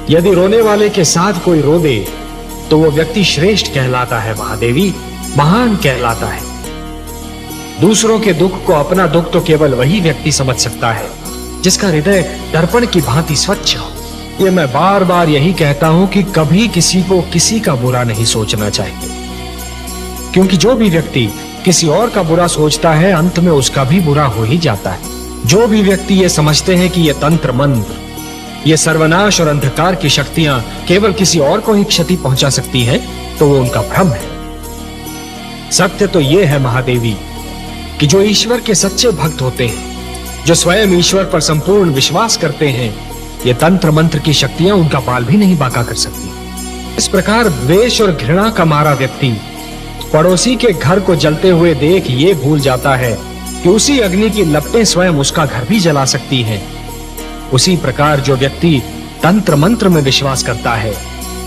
यदि रोने वाले के साथ कोई रो दे तो वो व्यक्ति श्रेष्ठ कहलाता है महादेवी, महान कहलाता है। दूसरों के दुख को अपना दुख तो केवल वही व्यक्ति समझ सकता है जिसका हृदय दर्पण की भांति स्वच्छ हो। ये मैं बार बार यही कहता हूं कि कभी किसी को किसी का बुरा नहीं सोचना चाहिए, क्योंकि जो भी व्यक्ति किसी और का बुरा सोचता है अंत में उसका भी बुरा हो ही जाता है। जो भी व्यक्ति ये समझते हैं कि ये तंत्र मंत्र, ये सर्वनाश और अंधकार की शक्तियां केवल किसी और को ही क्षति पहुंचा सकती हैं, तो वो उनका भ्रम है। सत्य तो ये है महादेवी कि जो ईश्वर के सच्चे भक्त होते हैं, जो स्वयं ईश्वर पर संपूर्ण विश्वास करते हैं, ये तंत्र मंत्र की शक्तियां उनका बाल भी नहीं बांका कर सकती। इस प्रकार द्वेष और घृणा का मारा व्यक्ति पड़ोसी के घर को जलते हुए देख ये भूल जाता है कि उसी अग्नि की लपटें स्वयं उसका घर भी जला सकती हैं। उसी प्रकार जो व्यक्ति तंत्र मंत्र में विश्वास करता है,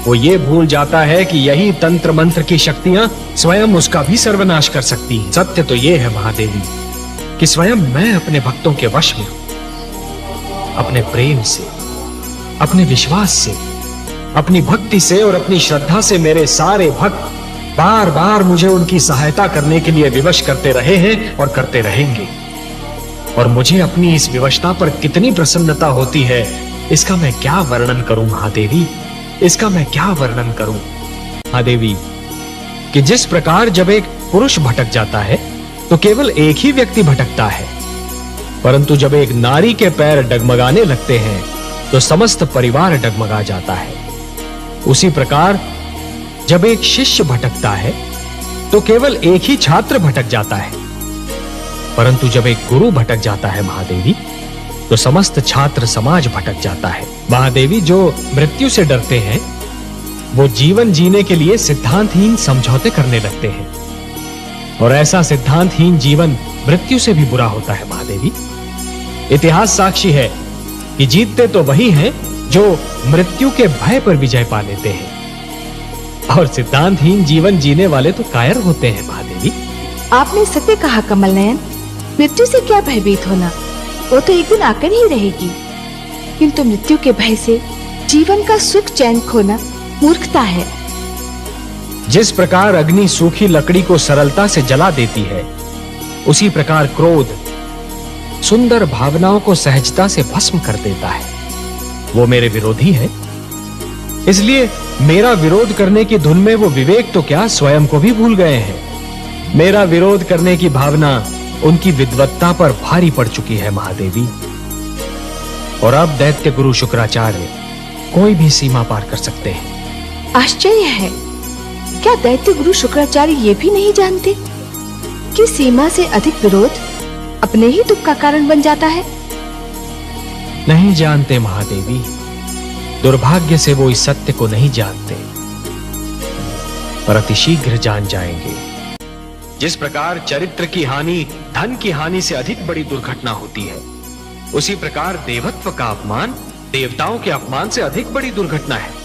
वो ये भूल जाता है कि यही तंत्र मंत्र की शक्तियां स्वयं उसका भी सर्वनाश कर सकती हैं। सत्य तो ये है महादेवी कि स्वयं मैं अपने भक्तों के वश में हूं। अपने प्रेम से, अपने विश्वास से, अपनी भक्ति से और अपनी श्रद्धा से मेरे सारे भक्त बार बार मुझे उनकी सहायता करने के लिए विवश करते रहे हैं और करते रहेंगे। और मुझे अपनी इस विवशता पर कितनी प्रसन्नता होती है, इसका मैं क्या वर्णन करूं महादेवी, इसका मैं क्या वर्णन करूं महादेवी। कि जिस प्रकार जब एक पुरुष भटक जाता है तो केवल एक ही व्यक्ति भटकता है, परंतु जब एक नारी के पैर डगमगाने लगते हैं तो समस्त परिवार डगमगा जाता है। उसी प्रकार जब एक शिष्य भटकता है तो केवल एक ही छात्र भटक जाता है, परंतु जब एक गुरु भटक जाता है महादेवी तो समस्त छात्र समाज भटक जाता है। महादेवी, जो मृत्यु से डरते हैं वो जीवन जीने के लिए सिद्धांतहीन समझौते करने लगते हैं, और ऐसा सिद्धांतहीन जीवन मृत्यु से भी बुरा होता है महादेवी। इतिहास साक्षी है कि जीतते तो वही हैं जो मृत्यु के भय पर विजय पा लेते हैं, और सिद्धांतहीन जीवन जीने वाले तो कायर होते हैं महादेवी। आपने सत्य कहा कमल नयन। मृत्यु से क्या भयभीत होना, वो तो एक दिन आकर ही रहेगी, किंतु मृत्यु के भय से जीवन का सुख चैन खोना मूर्खता है। जिस प्रकार अग्नि सूखी लकड़ी को सरलता से जला देती है, उसी प्रकार क्रोध सुंदर भावनाओं को सहजता से भस्म कर देता है। वो मेरे विरोधी है, इसलिए मेरा विरोध करने की धुन में वो विवेक तो क्या स्वयं को भी भूल गए हैं। मेरा विरोध करने की भावना उनकी विद्वत्ता पर भारी पड़ चुकी है महादेवी। और अब दैत्य गुरु शुक्राचार्य कोई भी सीमा पार कर सकते हैं। आश्चर्य है, क्या दैत्य गुरु शुक्राचार्य ये भी नहीं जानते कि सीमा से अधिक विरोध अपने ही दुख का कारण बन जाता है? नहीं जानते महादेवी, दुर्भाग्य से वो इस सत्य को नहीं जानते, पर अतिशीघ्र जान जाएंगे। जिस प्रकार चरित्र की हानि धन की हानि से अधिक बड़ी दुर्घटना होती है, उसी प्रकार देवत्व का अपमान देवताओं के अपमान से अधिक बड़ी दुर्घटना है।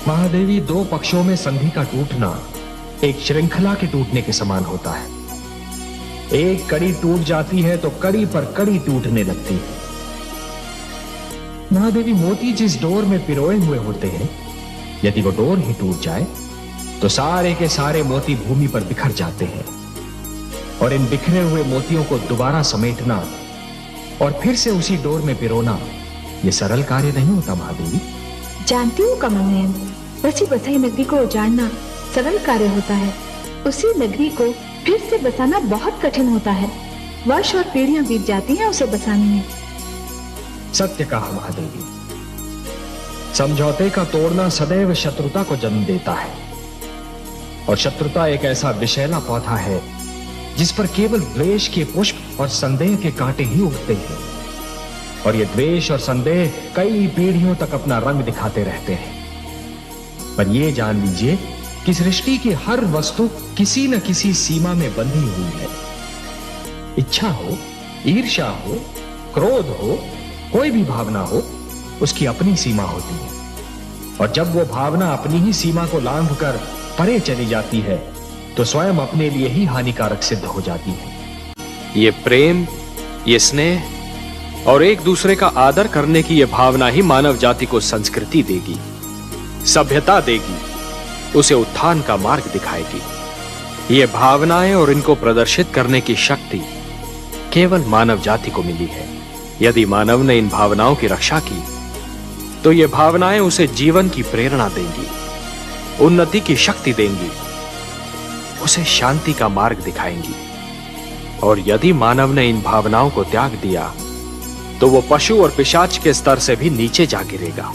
महादेवी, दो पक्षों में संधि का टूटना एक श्रृंखला के टूटने के समान होता है। एक कड़ी टूट जाती है तो कड़ी पर कड़ी टूटने लगती है। महादेवी, मोती जिस डोर में पिरोए हुए होते हैं, यदि वो डोर ही टूट जाए तो सारे के सारे मोती भूमि पर बिखर जाते हैं, और इन बिखरे हुए मोतियों को दोबारा समेटना और फिर से उसी डोर में पिरोना ये सरल कार्य नहीं होता महादेवी। जानती हूँ कमल नयन, बसी बसाई नगरी को उजाड़ना सरल कार्य होता है, उसी नगरी को फिर से बसाना बहुत कठिन होता है। वर्ष और पीढ़ियां बीत जाती हैं उसे बसाने में। सत्य कहा महादेवी, समझौते का तोड़ना सदैव शत्रुता को जन्म देता है, और शत्रुता एक ऐसा विषैला पौधा है जिस पर केवल द्वेष के पुष्प और संदेह के कांटे ही उगते हैं, और ये द्वेष और संदेह कई पीढ़ियों तक अपना रंग दिखाते रहते हैं। पर ये जान लीजिए कि सृष्टि की हर वस्तु किसी न किसी सीमा में बंधी हुई है। इच्छा हो, ईर्ष्या हो, क्रोध हो, कोई भी भावना हो, उसकी अपनी सीमा होती है, और जब वो भावना अपनी ही सीमा को लांघकर परे चली जाती है तो स्वयं अपने लिए ही हानिकारक सिद्ध हो जाती है। ये प्रेम, ये स्नेह और एक दूसरे का आदर करने की यह भावना ही मानव जाति को संस्कृति देगी, सभ्यता देगी, उसे उत्थान का मार्ग दिखाएगी। ये भावनाएं और इनको प्रदर्शित करने की शक्ति केवल मानव जाति को मिली है। यदि मानव ने इन भावनाओं की रक्षा की तो ये भावनाएं उसे जीवन की प्रेरणा देंगी, उन्नति की शक्ति देंगी, उसे शांति का मार्ग दिखाएंगी। और यदि मानव ने इन भावनाओं को त्याग दिया तो वो पशु और पिशाच के स्तर से भी नीचे जा गिरेगा।